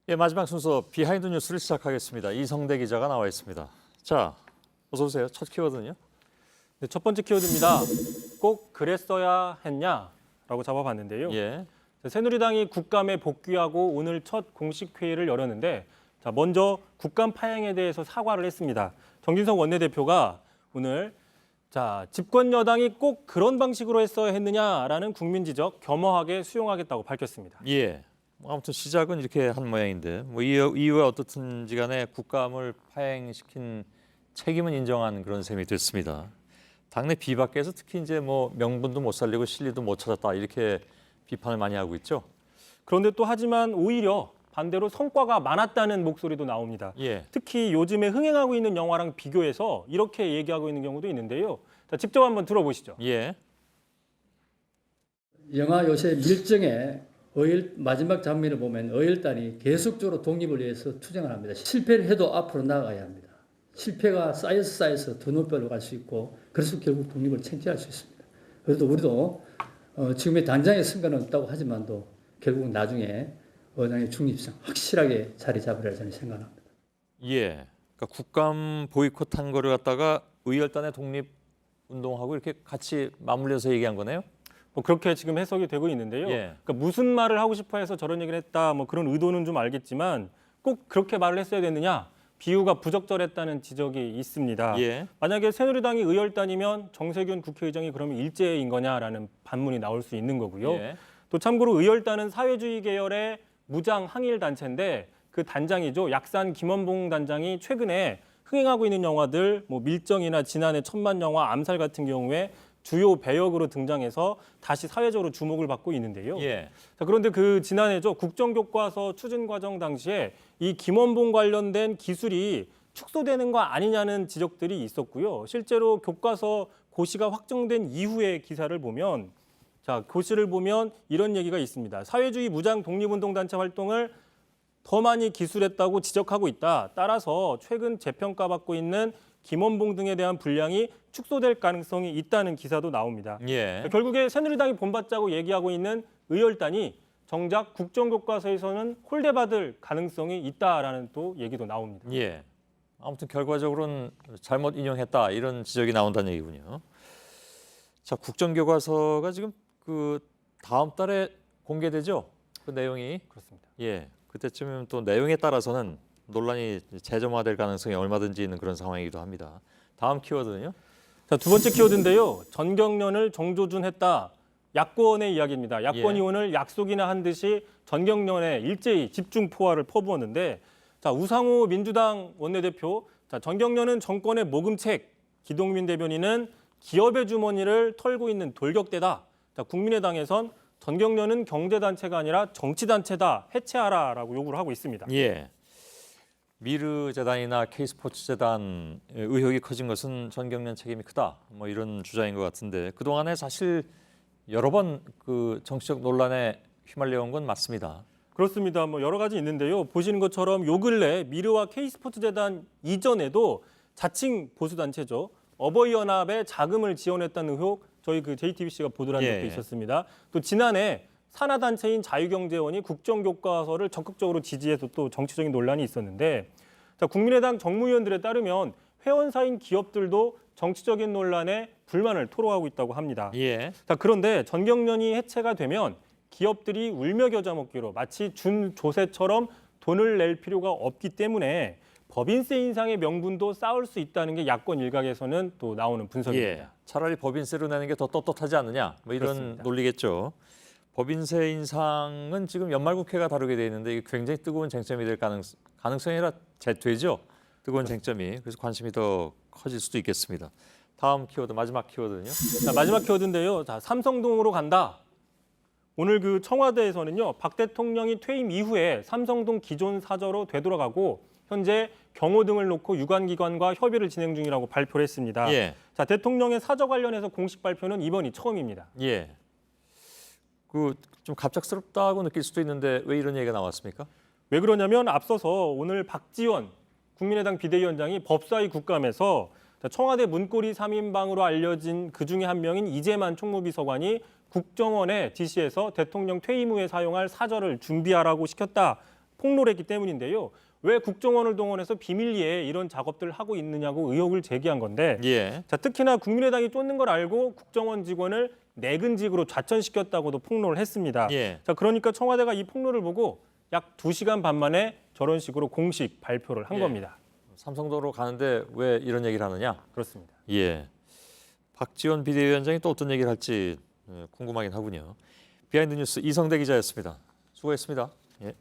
예, 마지막 순서 비하인드 뉴스를 시작하겠습니다. 이성대 기자가 나와 있습니다. 자, 어서 오세요. 첫 키워드는요? 네, 첫 번째 키워드입니다. 꼭 그랬어야 했냐라고 잡아봤는데요. 예. 새누리당이 국감에 복귀하고 오늘 첫 공식 회의를 열었는데, 자, 먼저 국감 파행에 대해서 사과를 했습니다. 정진석 원내대표가 오늘 집권 여당이 꼭 그런 방식으로 했어야 했느냐라는 국민 지적 겸허하게 수용하겠다고 밝혔습니다. 예. 아무튼 시작은 이렇게 한 모양인데 뭐 이후에 어떻든지 간에 국감을 파행시킨 책임은 인정한 그런 셈이 됐습니다. 당내 비박계에서 특히 이제 뭐 명분도 못 살리고 실리도 못 찾았다 이렇게 비판을 많이 하고 있죠. 그런데 또 하지만 오히려 반대로 성과가 많았다는 목소리도 나옵니다. 예. 특히 요즘에 흥행하고 있는 영화랑 비교해서 이렇게 얘기하고 있는 경우도 있는데요. 자, 직접 한번 들어보시죠. 예. 영화 요새 밀정에 마지막 장면을 보면 어일단이 계속적으로 독립을 위해서 투쟁을 합니다. 실패를 해도 앞으로 나아가야 합니다. 실패가 쌓여서 더 높이로 갈 수 있고 그래서 결국 독립을 쟁취할 수 있습니다. 그래도 우리도 지금의 당장의 성과는 없다고 하지만도 결국 나중에 언양의 중립성 확실하게 자리 잡으리라 저는 생각합니다. 예. 그러니까 국감 보이콧한 거를 갖다가 의열단의 독립 운동하고 이렇게 같이 맞물려서 얘기한 거네요. 뭐 그렇게 지금 해석이 되고 있는데요. 예. 그러니까 무슨 말을 하고 싶어 해서 저런 얘기를 했다, 뭐 그런 의도는 좀 알겠지만 꼭 그렇게 말을 했어야 됐느냐, 비유가 부적절했다는 지적이 있습니다. 예. 만약에 새누리당이 의열단이면 정세균 국회의장이 그러면 일제인 거냐라는 반문이 나올 수 있는 거고요. 예. 또 참고로 의열단은 사회주의 계열의 무장 항일 단체인데 그 단장이죠. 약산 김원봉 단장이 최근에 흥행하고 있는 영화들 뭐 밀정이나 지난해 천만 영화 암살 같은 경우에 주요 배역으로 등장해서 다시 사회적으로 주목을 받고 있는데요. 예. 자, 그런데 그 지난해죠. 국정교과서 추진 과정 당시에 이 김원봉 관련된 기술이 축소되는 거 아니냐는 지적들이 있었고요. 실제로 교과서 고시가 확정된 이후의 기사를 보면 고시를 보면 이런 얘기가 있습니다. 사회주의 무장 독립운동단체 활동을 더 많이 기술했다고 지적하고 있다. 따라서 최근 재평가받고 있는 김원봉 등에 대한 분량이 축소될 가능성이 있다는 기사도 나옵니다. 예. 결국에 새누리당이 본받자고 얘기하고 있는 의열단이 정작 국정교과서에서는 홀대받을 가능성이 있다라는 또 얘기도 나옵니다. 예. 아무튼 결과적으로는 잘못 인용했다 이런 지적이 나온다는 얘기군요. 자, 국정교과서가 지금 그 다음 달에 공개되죠? 그 내용이. 그렇습니다. 예. 그때쯤이면 또 내용에 따라서는 논란이 재점화될 가능성이 얼마든지 있는 그런 상황이기도 합니다. 다음 키워드는요? 자, 두 번째 키워드인데요. 전경련을 정조준했다. 야권의 이야기입니다. 야권이 예. 오늘 약속이나 한 듯이 전경련에 일제히 집중 포화를 퍼부었는데, 자, 우상호 민주당 원내대표, 자, 전경련은 정권의 모금책, 기동민 대변인은 기업의 주머니를 털고 있는 돌격대다. 자, 국민의당에선 전경련은 경제단체가 아니라 정치단체다. 해체하라라고 요구를 하고 있습니다. 예. 미르 재단이나 K스포츠 재단 의혹이 커진 것은 전경련 책임이 크다. 뭐 이런 주장인 것 같은데 그동안에 사실 여러 번 그 정치적 논란에 휘말려 온 건 맞습니다. 그렇습니다. 뭐 여러 가지 있는데요. 보시는 것처럼 요 근래 미르와 K스포츠 재단 이전에도 자칭 보수 단체죠. 어버이연합에 자금을 지원했다는 의혹 저희 그 JTBC가 보도를 한 적도 예. 있었습니다. 또 지난해 산하단체인 자유경제원이 국정교과서를 적극적으로 지지해서 또 정치적인 논란이 있었는데, 자, 국민의당 정무위원들에 따르면 회원사인 기업들도 정치적인 논란에 불만을 토로하고 있다고 합니다. 예. 자, 그런데 전경련이 해체가 되면 기업들이 울며 겨자 먹기로 마치 준조세처럼 돈을 낼 필요가 없기 때문에 법인세 인상의 명분도 쌓을 수 있다는 게 야권 일각에서는 또 나오는 분석입니다. 예. 차라리 법인세로 내는 게 더 떳떳하지 않느냐. 뭐 이런 그렇습니다. 논리겠죠. 법인세 인상은 지금 연말국회가 다루게 돼 있는데 이게 굉장히 뜨거운 쟁점이 될 가능성이 아니라 되죠. 뜨거운 쟁점이. 그래서 관심이 더 커질 수도 있겠습니다. 다음 키워드, 마지막 키워드는요? 자, 마지막 키워드인데요. 자, 삼성동으로 간다. 오늘 그 청와대에서는요, 박 대통령이 퇴임 이후에 삼성동 기존 사저로 되돌아가고 현재 경호 등을 놓고 유관기관과 협의를 진행 중이라고 발표를 했습니다. 예. 자, 대통령의 사저 관련해서 공식 발표는 이번이 처음입니다. 예. 그 좀 갑작스럽다고 느낄 수도 있는데 왜 이런 얘기가 나왔습니까? 왜 그러냐면 앞서서 오늘 박지원 국민의당 비대위원장이 법사위 국감에서 청와대 문고리 3인방으로 알려진 그중에 한 명인 이재만 총무비서관이 국정원에 지시해서 대통령 퇴임 후에 사용할 사저를 준비하라고 시켰다. 폭로를 했기 때문인데요. 왜 국정원을 동원해서 비밀리에 이런 작업들을 하고 있느냐고 의혹을 제기한 건데 예. 자, 특히나 국민의당이 쫓는 걸 알고 국정원 직원을 내근직으로 좌천시켰다고도 폭로를 했습니다. 예. 자, 그러니까 청와대가 이 폭로를 보고 약 2시간 반 만에 저런 식으로 공식 발표를 한 예. 겁니다. 삼성도로 가는데 왜 이런 얘기를 하느냐? 그렇습니다. 예. 박지원 비대위원장이 또 어떤 얘기를 할지 궁금하긴 하군요. 비하인드 뉴스 이성대 기자였습니다. 수고했습니다. 예.